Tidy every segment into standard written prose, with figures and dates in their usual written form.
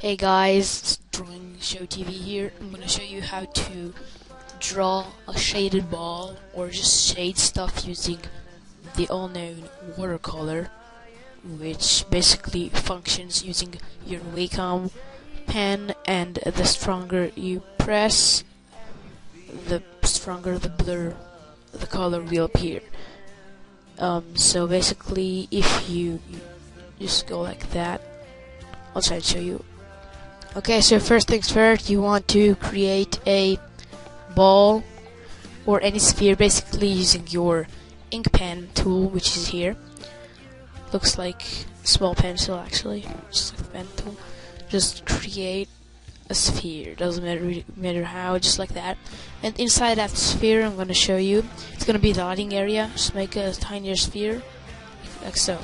Hey guys, it's Drawing Show TV here. I'm gonna show you how to draw a shaded ball or just shade stuff using the all-known watercolor, which basically functions using your Wacom pen, and the stronger you press, the stronger the blur, the color will appear. So basically, if you just go like that, I'll try to show you. Okay, so first things first, you want to create a ball or any sphere, basically using your ink pen tool, which is here. Looks like a small pencil actually, just like a pen tool. Just create a sphere, doesn't matter how, just like that. And inside that sphere, I'm going to show you, it's going to be the lighting area. Just make a tinier sphere, like so.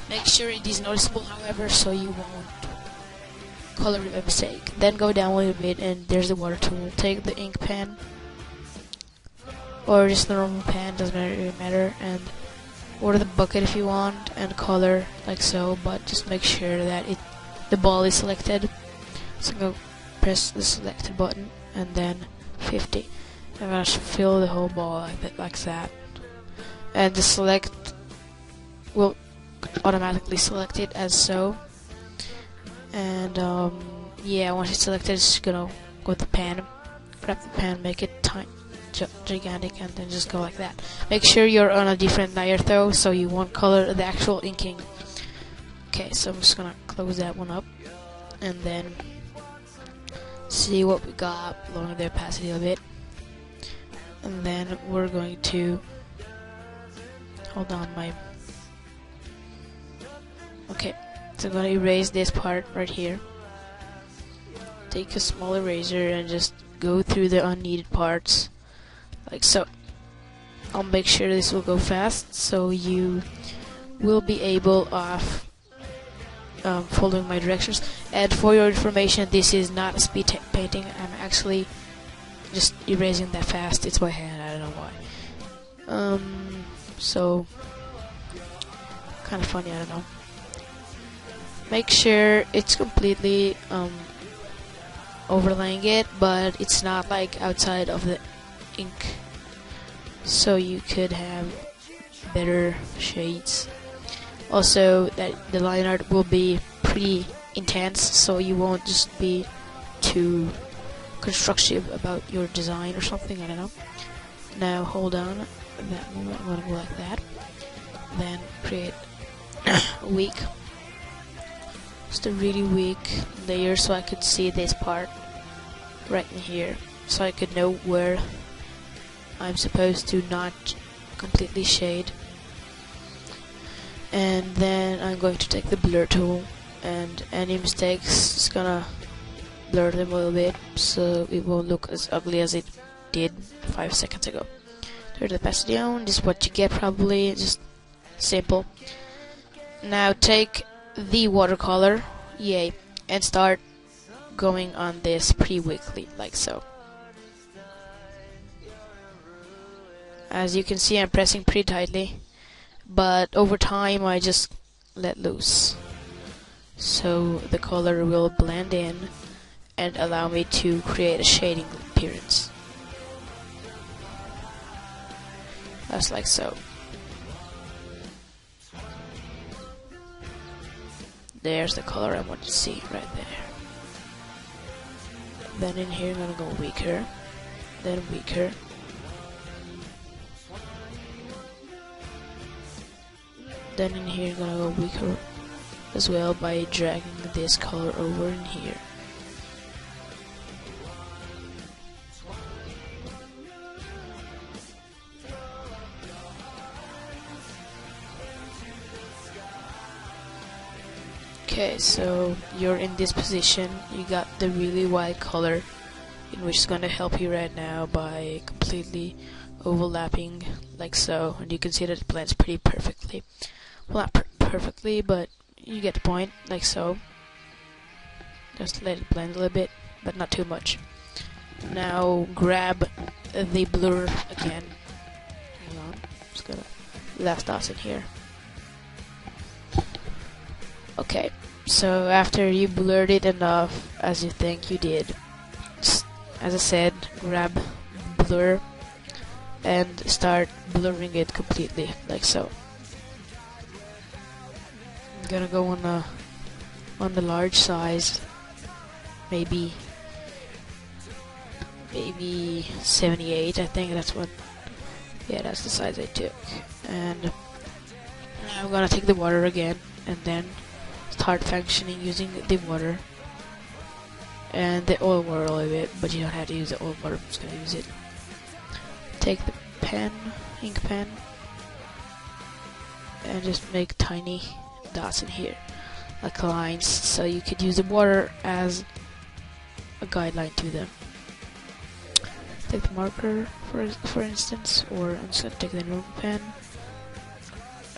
Make sure it is noticeable, however, so you won't color a mistake. Then go down a little bit, and there's the water tool. Take the ink pen, or just the normal pen, doesn't really matter, and water the bucket if you want, and color like so. But just make sure that the ball is selected. So go press the selected button, and then 50. I'm gonna fill the whole ball like that, and the select will automatically select it as so. And yeah, once it's selected, it's gonna go with the pen, grab the pen, make it gigantic, and then just go like that. Make sure you're on a different layer though, so you won't color the actual inking. Okay, so I'm just gonna close that one up, and then see what we got. Lower the opacity a bit, and then we're going to hold on my. Okay, so I'm gonna erase this part right here. Take a small eraser and just go through the unneeded parts, like so. I'll make sure this will go fast, so you will be able of following my directions. And for your information, this is not a speed painting. I'm actually just erasing that fast. It's by hand. I don't know why. So kind of funny. I don't know. Make sure it's completely overlaying it, but it's not like outside of the ink, so you could have better shades. Also, that the line art will be pretty intense, so you won't just be too constructive about your design or something. I don't know. Now hold on that moment. I'm gonna go like that. Then create a weak. Just a really weak layer, so I could see this part right in here, so I could know where I'm supposed to not completely shade. And then I'm going to take the blur tool, and any mistakes, just gonna blur them a little bit so it won't look as ugly as it did 5 seconds ago. Turn the opacity down. This is what you get, probably just simple. Now take the watercolor, yay, and start going on this pretty weakly, like so. As you can see, I'm pressing pretty tightly, but over time I just let loose, so the color will blend in and allow me to create a shading appearance. That's like so. There's the color I want to see right there. Then in here I'm gonna go weaker, then weaker. Then in here I'm gonna go weaker as well by dragging this color over in here. Okay, so you're in this position. You got the really white color, in which is going to help you right now by completely overlapping like so, and you can see that it blends pretty perfectly. Well, not perfectly, but you get the point, like so. Just let it blend a little bit, but not too much. Now grab the blur again. Hang on, just gonna last dots in here. Okay, So after you blurred it enough as you think you did, just, as I said, grab blur and start blurring it completely, like so. I'm gonna go on the large size, maybe 78. I think that's what. Yeah, that's the size I took. And I'm gonna take the water again, and then start functioning using the water and the oil water a little bit, but you don't have to use the oil water. I'm just gonna use it. Take the pen, ink pen, and just make tiny dots in here, like lines, so you could use the water as a guideline to them. Take the marker, for instance, or I'm just gonna take the normal pen,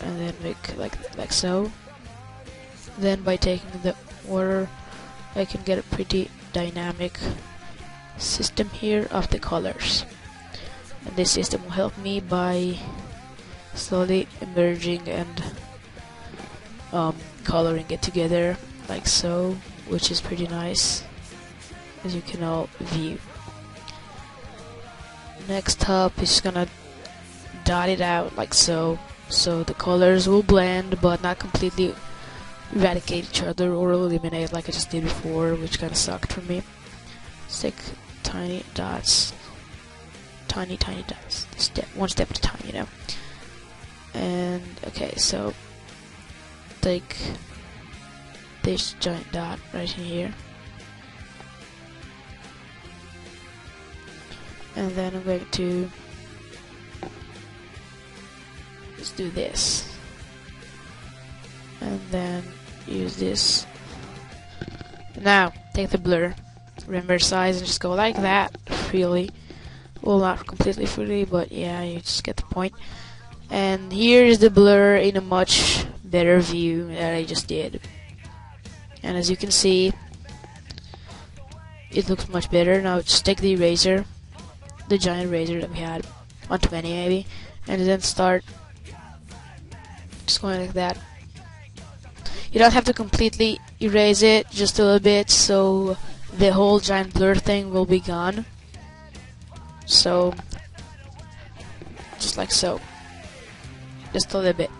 and then make like so. Then by taking the water, I can get a pretty dynamic system here of the colors. And this system will help me by slowly merging and coloring it together, like so, which is pretty nice, as you can all view. Next up, is gonna dot it out like so, so the colors will blend but not completely eradicate each other or eliminate like I just did before, which kind of sucked for me. Stick tiny dots, tiny dots, one step at a time, you know. And okay, so take this giant dot right in here, and then I'm going to just do this, and then use this. Now take the blur, remember size, and just go like that freely. Well, not completely freely, but yeah, you just get the point. And here's the blur in a much better view that I just did. And as you can see, it looks much better. Now just take the eraser, the giant eraser that we had, 120 maybe, and then start just going like that. You don't have to completely erase it, just a little bit, so the whole giant blur thing will be gone. So, just like so. Just a little bit.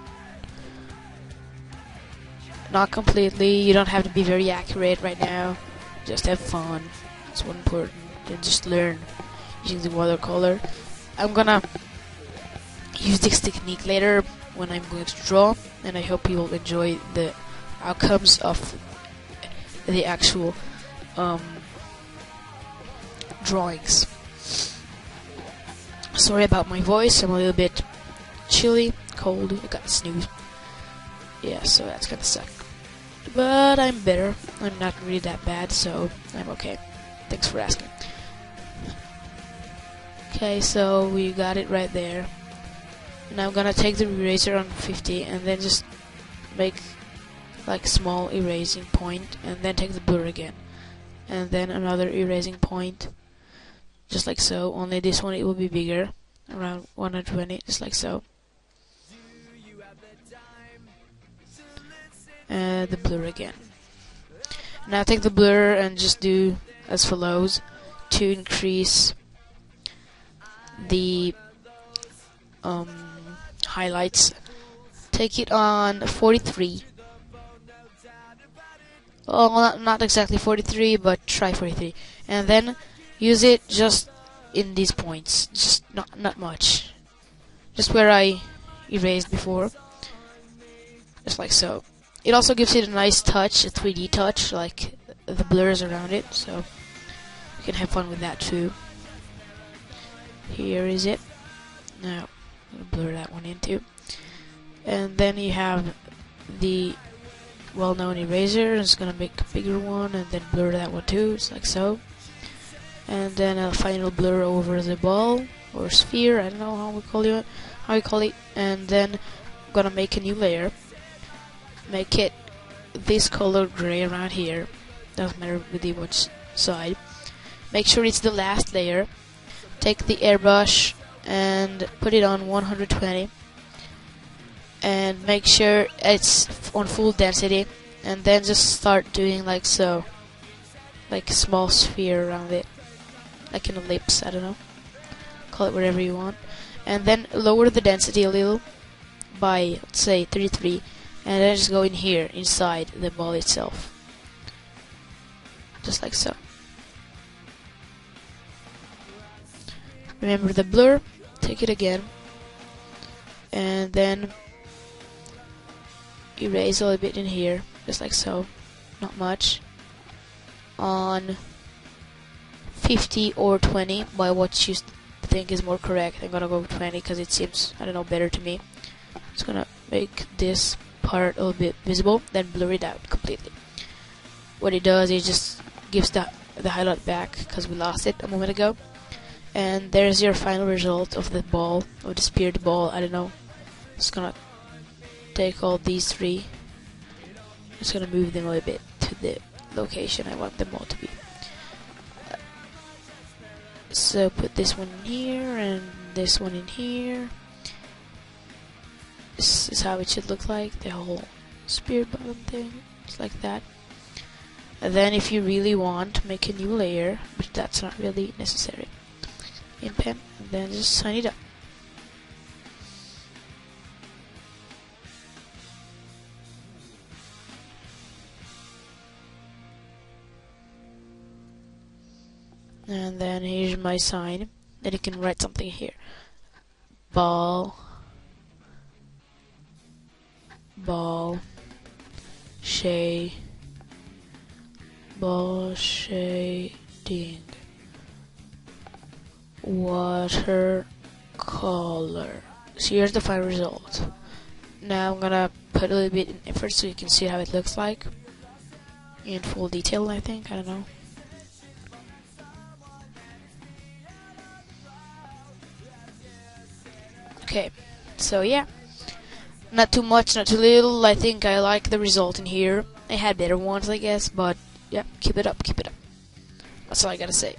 Not completely, you don't have to be very accurate right now. Just have fun. That's what's important. And just learn using the watercolor. I'm gonna use this technique later when I'm going to draw, and I hope you will enjoy the outcomes of the actual drawings. Sorry about my voice, I'm a little bit chilly, cold, I got snooze. Yeah, so that's gonna suck. But I'm better. I'm not really that bad, so I'm okay. Thanks for asking. Okay, so we got it right there. Now I'm gonna take the eraser on 50 and then just make like small erasing point, and then take the blur again, and then another erasing point, just like so, only this one it will be bigger, around 120, just like so. And the blur again. Now take the blur and just do as follows to increase the highlights. Take it on 43. Oh, not exactly 43, but try 43, and then use it just in these points, just not much, just where I erased before, just like so. It also gives it a nice touch, a 3D touch, like the blurs around it, so you can have fun with that too. Here is it. Now I'm gonna blur that one in too, and then you have the well-known eraser. It's gonna make a bigger one and then blur that one too, just like so. And then a final blur over the ball or sphere, I don't know how we call it, and then I'm gonna make a new layer. Make it this color gray around here, doesn't matter with the which side. Make sure it's the last layer. Take the airbrush and put it on 120, and make sure it's on full density, and then just start doing like so, like a small sphere around it, like an ellipse, I don't know, call it whatever you want, and then lower the density a little by, let's say, 33, and then just go in here inside the ball itself, just like so. Remember the blur, take it again, and then erase a little bit in here, just like so, not much, on 50 or 20 by what you think is more correct. I'm gonna go with 20 because it seems, I don't know, better to me. Just gonna make this part a little bit visible, then blur it out completely. What it does is just gives the highlight back because we lost it a moment ago. And there's your final result of the ball, of the speared ball, I don't know. Just gonna take all these three, just gonna move them a little bit to the location I want them all to be. So put this one in here and this one in here. This is how it should look like, the whole spear bottom thing, just like that. And then if you really want, make a new layer, but that's not really necessary. In pen, and then just sign it up. And then here's my sign. Then you can write something here. Ball shading watercolor. So here's the final result. Now I'm gonna put a little bit in effort so you can see how it looks like in full detail, I think, I don't know. Okay, so yeah, not too much, not too little. I think I like the result in here. I had better ones, I guess, but yeah, keep it up, keep it up. That's all I gotta say.